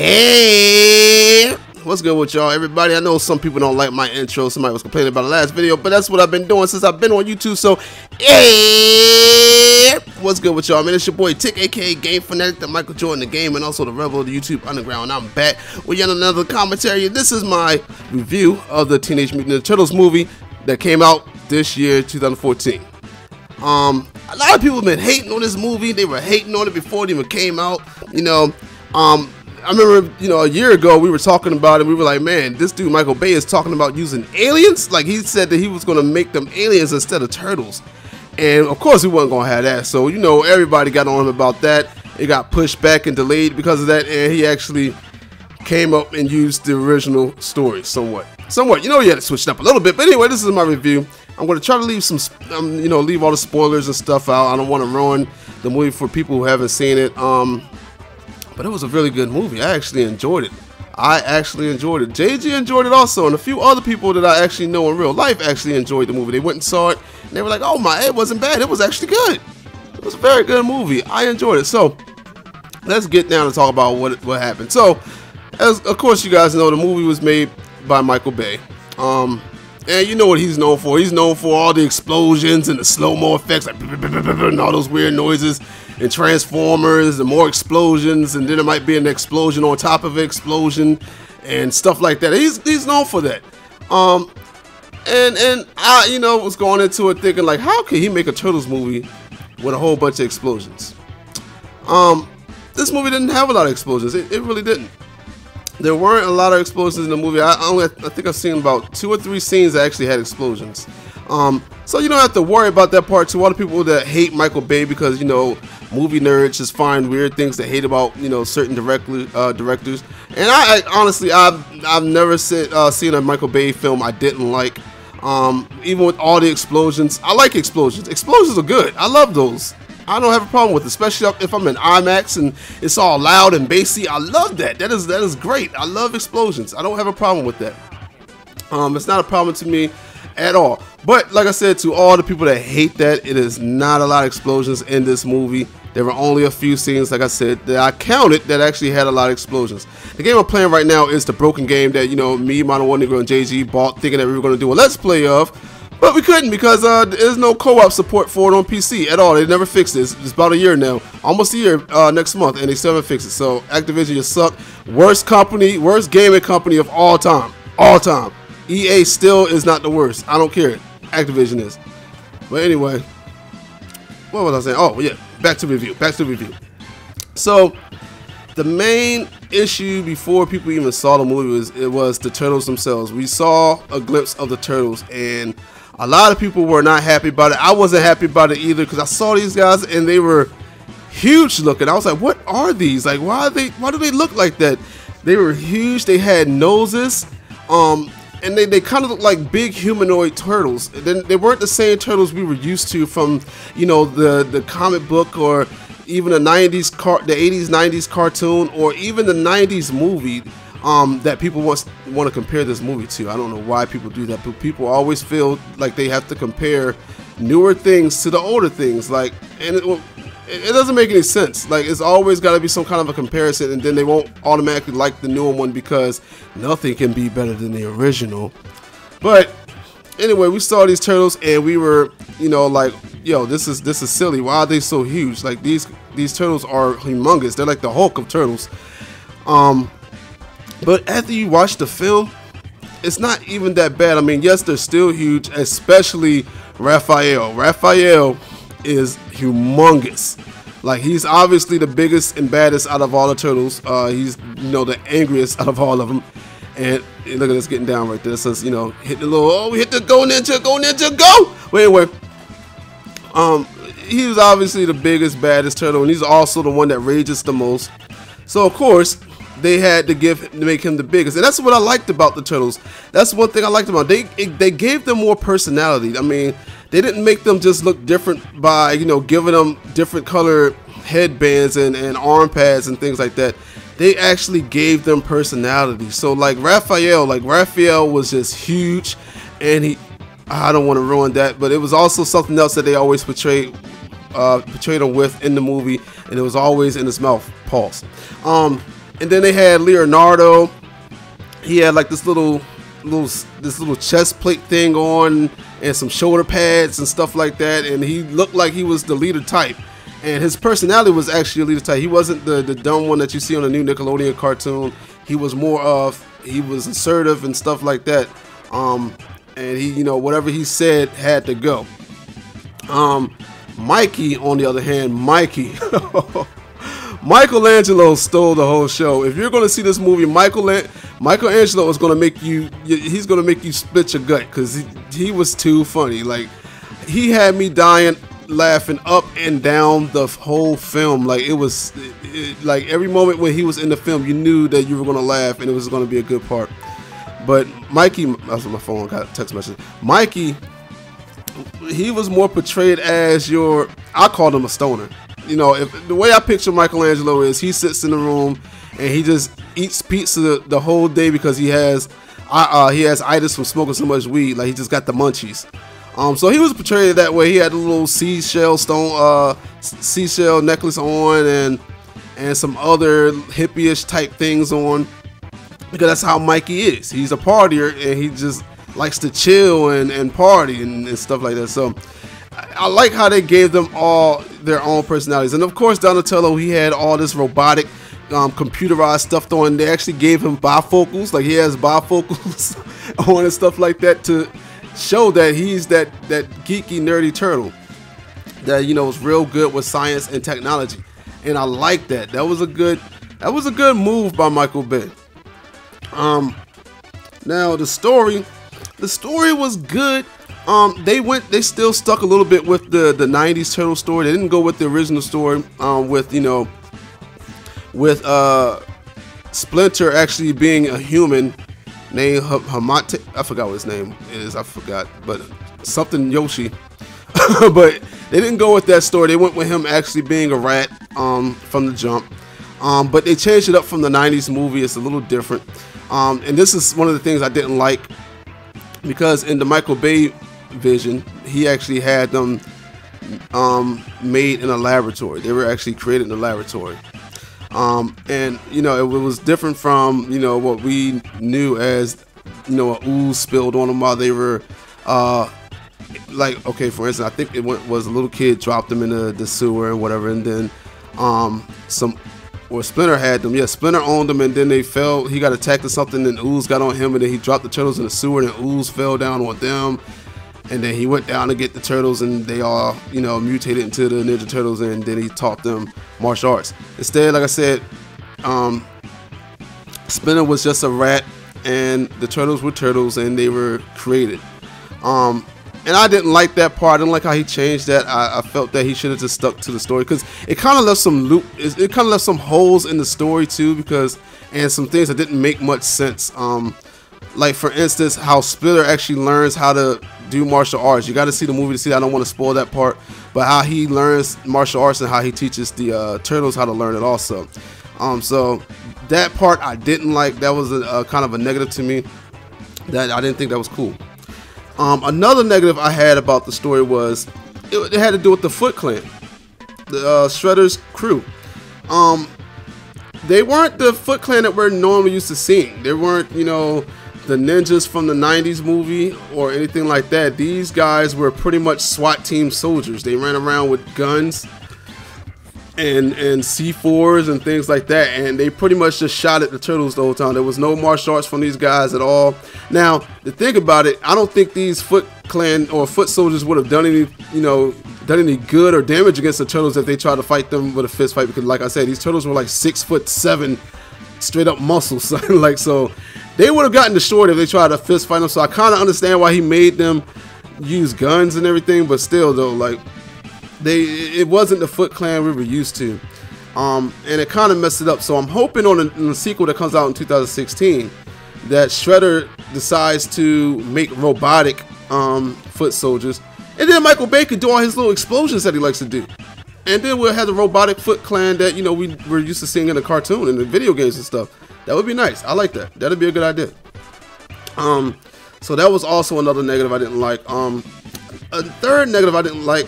Hey, what's good with y'all, everybody? I know some people don't like my intro. Somebody was complaining about the last video, but that's what I've been doing since I've been on YouTube. So, hey, what's good with y'all, man? It's your boy Tick, aka Game Fanatic, the Michael Jordan the game, and also the Rebel of the YouTube Underground. I'm back with yet another commentary. This is my review of the Teenage Mutant Ninja Turtles movie that came out this year, 2014. A lot of people have been hating on this movie. They were hating on it before it even came out. I remember, a year ago we were talking about it. We were like, man, this dude Michael Bay is talking about using aliens. Like, he said that he was going to make them aliens instead of turtles. And of course, he wasn't going to have that. So, everybody got on him about that. It got pushed back and delayed because of that. And he actually came up and used the original story somewhat. He had to switch it up a little bit. But anyway, this is my review. I'm going to try to leave some, leave all the spoilers and stuff out. I don't want to ruin the movie for people who haven't seen it. But it was a really good movie. I actually enjoyed it. JG enjoyed it also, and a few other people that I actually know in real life actually enjoyed the movie. They went and saw it, and they were like, oh my, it wasn't bad. It was actually good. It was a very good movie. I enjoyed it. So, let's get down and talk about what happened. So, as of course you guys know, the movie was made by Michael Bay. And you know what he's known for. He's known for all the explosions and the slow-mo effects, like, and all those weird noises, and Transformers, and more explosions, and then there might be an explosion on top of an explosion, and stuff like that. He's known for that. And I, was going into it thinking, like, how could he make a Turtles movie with a whole bunch of explosions? This movie didn't have a lot of explosions. It really didn't. There weren't a lot of explosions in the movie. I think I've seen about 2 or 3 scenes that actually had explosions. So you don't have to worry about that part too. A lot of people that hate Michael Bay because, movie nerds just find weird things to hate about, certain directors. And I honestly, I've never seen a Michael Bay film I didn't like. Even with all the explosions, I like explosions. Explosions are good. I love those. I don't have a problem with it, especially if I'm in IMAX and it's all loud and bassy. I love that. That is great. I love explosions. I don't have a problem with that. It's not a problem to me at all. But like I said, to all the people that hate that, it is not a lot of explosions in this movie. There were only a few scenes, like I said, that I counted that actually had a lot of explosions. The game I'm playing right now is the broken game that, me, Mono One Negro, and JG bought, thinking that we were going to do a Let's Play of. But we couldn't because there's no co-op support for it on PC at all. They never fixed this. It's about a year now, almost a year next month, and they still haven't fixed it. So Activision, you suck. Worst gaming company of all time. All time. EA still is not the worst. I don't care. Activision is. But anyway, what was I saying? Oh yeah, back to review. So the main issue before people even saw the movie was the Turtles themselves. We saw a glimpse of the Turtles, and a lot of people were not happy about it. I wasn't happy about it either because I saw these guys and they were huge looking. I was like, what are these? Like, why do they look like that? They were huge. They had noses. And they kind of looked like big humanoid turtles. They weren't the same turtles we were used to from, the comic book or even the 80s, 90s cartoon, or even the 90s movie that people want to compare this movie to. I don't know why people do that, but people always feel like they have to compare newer things to the older things. Like, and it doesn't make any sense. Like, it's always got to be some kind of a comparison, and then they won't automatically like the newer one because nothing can be better than the original. But anyway, we saw these turtles and we were, like, yo, this is silly. Why are they so huge? Like, these turtles are humongous. They're like the Hulk of turtles. But after you watch the film, it's not even that bad. I mean, yes, they're still huge, especially Raphael. Raphael is humongous. Like, he's obviously the biggest and baddest out of all the turtles. He's, the angriest out of all of them. And look at us getting down right there. It says, hit the little, we hit the go ninja, go. But anyway, he was obviously the biggest, baddest turtle, and he's also the one that rages the most. So of course, they had to make him the biggest, and that's what I liked about the Turtles. That's one thing I liked about them. They gave them more personality. I mean, they didn't make them just look different by giving them different color headbands and arm pads and things like that. They actually gave them personality. So like Raphael was just huge, and I don't want to ruin that, but it was also something else that they always portrayed him with in the movie, and it was always in his mouth, pause. And then they had Leonardo. He had like this little chest plate thing on and some shoulder pads and stuff like that, and he looked like he was the leader type, and his personality was actually a leader type. He wasn't the dumb one that you see on the new Nickelodeon cartoon. He was he was assertive and stuff like that, and he, you know, whatever he said had to go. Mikey, on the other hand, Michelangelo stole the whole show. If you're going to see this movie, Michelangelo is going to make you, he's going to make you split your gut, because he was too funny. Like, he had me dying laughing up and down the whole film. Like, it was like every moment when he was in the film, you knew that you were going to laugh and it was going to be a good part. But Mikey, that's my phone, got a text message. Mikey, he was more portrayed as I called him a stoner. You know, the way I picture Michelangelo is he sits in the room and he just eats pizza the whole day because he has itis from smoking so much weed. Like, he just got the munchies. So he was portrayed that way. He had a little seashell necklace on and some other hippie-ish type things on, because that's how Mikey is. He's a partier and he just likes to chill and party and stuff like that. So I like how they gave them all their own personalities. And of course, Donatello, he had all this robotic, computerized stuff on. They actually gave him bifocals, like he has bifocals on and stuff like that, to show that he's that geeky, nerdy turtle that, you know, is real good with science and technology. And I like that. That was a good move by Michael Bay. Now the story was good. They still stuck a little bit with the 90s turtle story. They didn't go with the original story, with Splinter actually being a human named Hamate. I forgot what his name is. But something Yoshi. But they didn't go with that story. They went with him actually being a rat from the jump. But they changed it up from the 90s movie. It's a little different. And this is one of the things I didn't like, because in the Michael Bay vision, he actually had them made in a laboratory. They were actually created in a laboratory. And, you know, it was different from, you know, what we knew as, you know, a ooze spilled on them while they were, like, okay, for instance, I think it was a little kid dropped them in the sewer and whatever, and then Splinter had them. Yeah, Splinter owned them, and then they fell. He got attacked or something, and ooze got on him, and then he dropped the turtles in the sewer, and ooze fell down on them. And then he went down to get the turtles, and they all, you know, mutated into the Ninja Turtles, and then he taught them martial arts. Instead, like I said, Splinter was just a rat, and the turtles were turtles, and they were created. And I didn't like that part. I didn't like how he changed that. I felt that he should have just stuck to the story, because it kind of left some it kind of left some holes in the story too, and some things that didn't make much sense. Like, for instance, how Splinter actually learns how to do martial arts. You got to see the movie to see that. I don't want to spoil that part, but how he learns martial arts and how he teaches the turtles how to learn it also. So that part I didn't like. That was a kind of a negative to me. That I didn't think that was cool. Another negative I had about the story was it had to do with the Foot Clan, the Shredder's crew. They weren't the Foot Clan that we're normally used to seeing. They weren't, you know, the ninjas from the 90s movie or anything like that. These guys were pretty much SWAT team soldiers. They ran around with guns and C4s and things like that, and they pretty much just shot at the turtles the whole time. There was no martial arts from these guys at all. Now, to think about it, I don't think these Foot Clan or Foot soldiers would have done any good or damage against the turtles if they tried to fight them with a fist fight, because, like I said, these turtles were like 6'7", straight up muscles. Like, so they would have gotten destroyed if they tried to fist fight them. So I kind of understand why he made them use guns and everything, but still though, like, it wasn't the Foot Clan we were used to, and it kind of messed it up. So I'm hoping on the sequel that comes out in 2016 that Shredder decides to make robotic foot soldiers, and then Michael Bay could do all his little explosions that he likes to do, and then we'll have the robotic Foot Clan that, you know, we were used to seeing in the cartoon and the video games and stuff. That would be nice. I like that. That'd be a good idea. So that was also another negative I didn't like. A third negative I didn't like.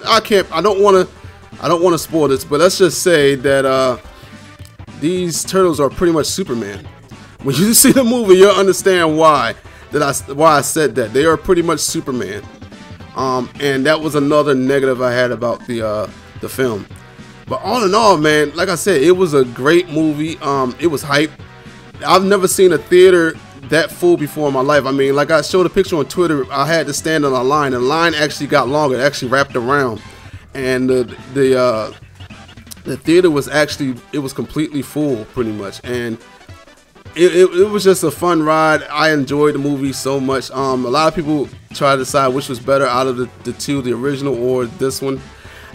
I don't want to spoil this, but let's just say that these turtles are pretty much Superman. When you see the movie, you'll understand why I said that. They are pretty much Superman. And that was another negative I had about the film. But all in all, man, like I said, it was a great movie. It was hype. I've never seen a theater that full before in my life. I mean, like I showed a picture on Twitter, I had to stand on a line, and the line actually got longer. It actually wrapped around, and the theater was actually, it was completely full pretty much, and it was just a fun ride. I enjoyed the movie so much. A lot of people try to decide which was better out of the two, the original or this one.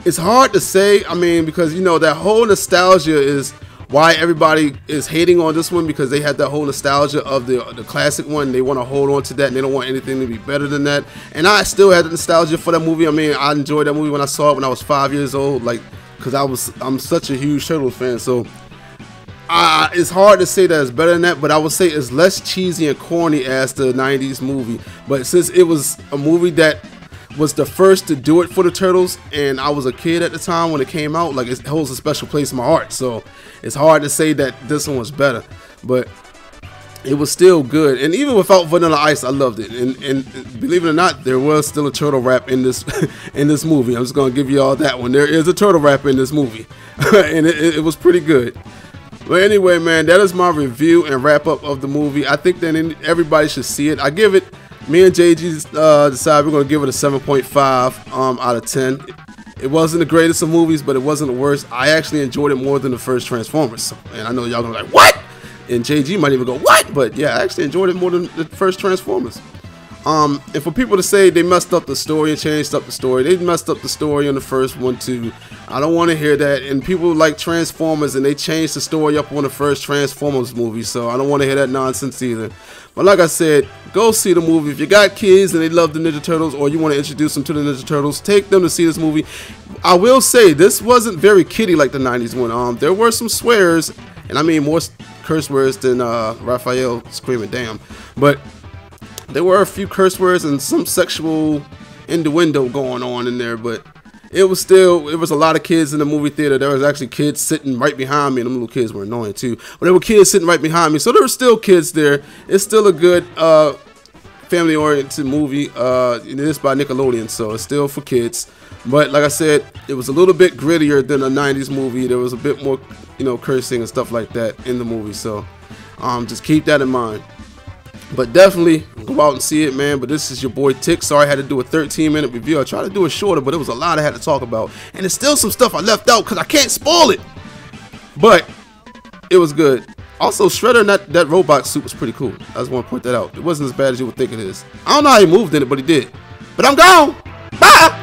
It's hard to say. I mean, because you know that whole nostalgia is why everybody is hating on this one, because they had that whole nostalgia of the classic one. They want to hold on to that, and they don't want anything to be better than that. And I still had the nostalgia for that movie. I mean, I enjoyed that movie when I saw it when I was 5 years old, like, because I'm such a huge Turtles fan. So it's hard to say that it's better than that, but I would say it's less cheesy and corny as the 90s movie. But since it was a movie that was the first to do it for the Turtles, and I was a kid at the time when it came out, like, it holds a special place in my heart. So it's hard to say that this one was better, but it was still good. And even without Vanilla Ice, I loved it. And believe it or not, there was still a turtle rap in this in this movie. I'm just gonna give you all that one. There is a turtle rap in this movie, and it was pretty good. But anyway, man, that is my review and wrap up of the movie. I think that everybody should see it. I give it, me and JG decided we're going to give it a 7.5 out of 10. It wasn't the greatest of movies, but it wasn't the worst. I actually enjoyed it more than the first Transformers. And I know y'all going to be like, what? And JG might even go, what? But yeah, I actually enjoyed it more than the first Transformers. And for people to say they messed up the story and changed up the story, they messed up the story on the first one too. I don't want to hear that. And people like Transformers, and they changed the story up on the first Transformers movie, so I don't want to hear that nonsense either. But like I said, go see the movie. If you got kids and they love the Ninja Turtles, or you want to introduce them to the Ninja Turtles, take them to see this movie. I will say this wasn't very kiddie like the 90s one. There were some swears, and I mean more curse words than Raphael screaming damn, but there were a few curse words and some sexual innuendo going on in there, but it was a lot of kids in the movie theater. There was actually kids sitting right behind me, and them little kids were annoying too, but there were kids sitting right behind me, so there were still kids there. It's still a good family-oriented movie. It is by Nickelodeon, so it's still for kids. But like I said, it was a little bit grittier than a 90s movie. There was a bit more, you know, cursing and stuff like that in the movie, so just keep that in mind. But definitely go out and see it, man. But this is your boy Tick. Sorry I had to do a 13-minute review. I tried to do it shorter, but it was a lot I had to talk about. And there's still some stuff I left out because I can't spoil it. But it was good. Also, Shredder in that robot suit was pretty cool. I just want to point that out. It wasn't as bad as you would think it is. I don't know how he moved in it, but he did. But I'm gone. Bye.